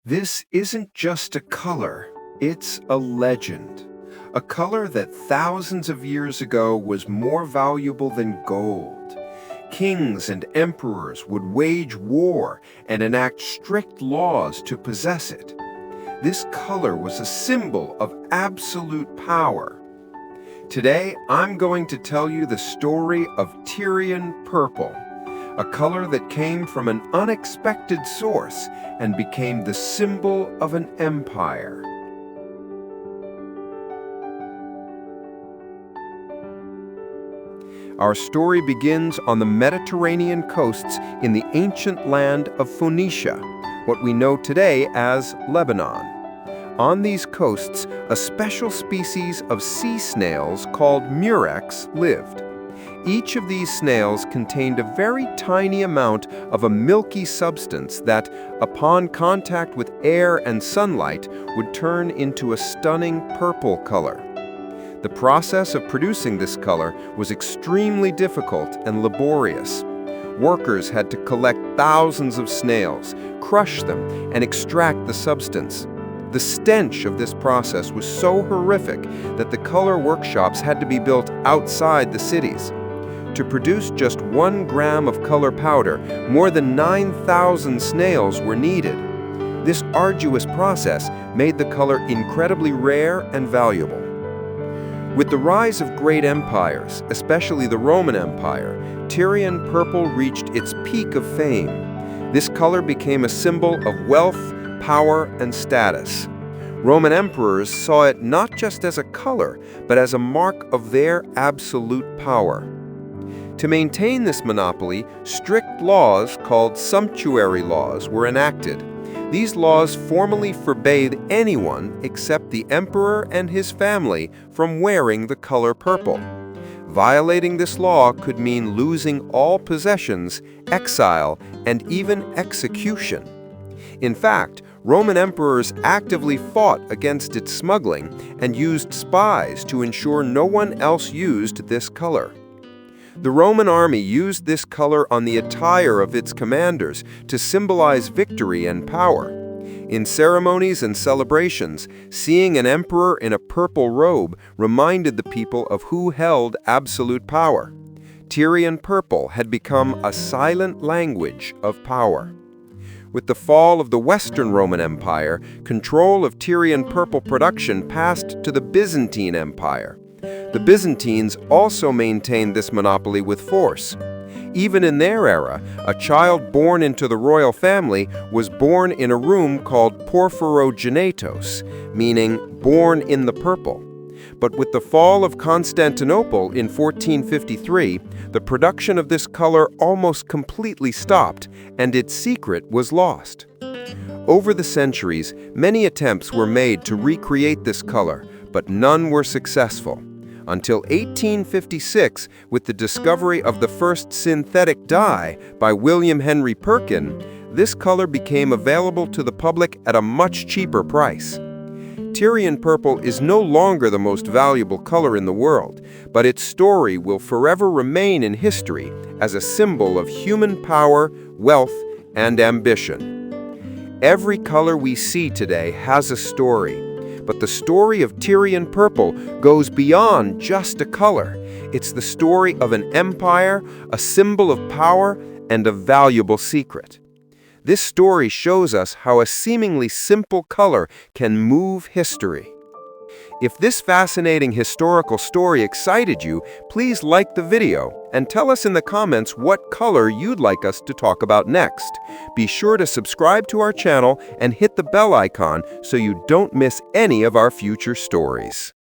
This isn't just a color, it's a legend. A color that thousands of years ago was more valuable than gold. Kings and emperors would wage war and enact strict laws to possess it. This color was a symbol of absolute power. Today, I'm going to tell you the story of Tyrian Purple, a color that came from an unexpected source and became the symbol of an empire. Our story begins on the Mediterranean coasts in the ancient land of Phoenicia, what we know today as Lebanon. On these coasts, a special species of sea snails called murex lived. Each of these snails contained a very tiny amount of a milky substance that, upon contact with air and sunlight, would turn into a stunning purple color. The process of producing this color was extremely difficult and laborious. Workers had to collect thousands of snails, crush them, and extract the substance. The stench of this process was so horrific that the color workshops had to be built outside the cities. To produce just 1 gram of color powder, more than 9,000 snails were needed. This arduous process made the color incredibly rare and valuable. With the rise of great empires, especially the Roman Empire, Tyrian purple reached its peak of fame. This color became a symbol of wealth, power, and status. Roman emperors saw it not just as a color, but as a mark of their absolute power. To maintain this monopoly, strict laws called sumptuary laws were enacted. These laws formally forbade anyone except the emperor and his family from wearing the color purple. Violating this law could mean losing all possessions, exile, and even execution. In fact, Roman emperors actively fought against its smuggling and used spies to ensure no one else used this color. The Roman army used this color on the attire of its commanders to symbolize victory and power. In ceremonies and celebrations, seeing an emperor in a purple robe reminded the people of who held absolute power. Tyrian purple had become a silent language of power. With the fall of the Western Roman Empire, control of Tyrian purple production passed to the Byzantine Empire. The Byzantines also maintained this monopoly with force. Even in their era, a child born into the royal family was born in a room called porphyrogenetos, meaning born in the purple. But with the fall of Constantinople in 1453, the production of this color almost completely stopped, and its secret was lost. Over the centuries, many attempts were made to recreate this color, but none were successful. Until 1856, with the discovery of the first synthetic dye by William Henry Perkin, this color became available to the public at a much cheaper price. Tyrian purple is no longer the most valuable color in the world, but its story will forever remain in history as a symbol of human power, wealth, and ambition. Every color we see today has a story. But the story of Tyrian purple goes beyond just a color. It's the story of an empire, a symbol of power, and a valuable secret. This story shows us how a seemingly simple color can move history. If this fascinating historical story excited you, please like the video and tell us in the comments what color you'd like us to talk about next. Be sure to subscribe to our channel and hit the bell icon so you don't miss any of our future stories.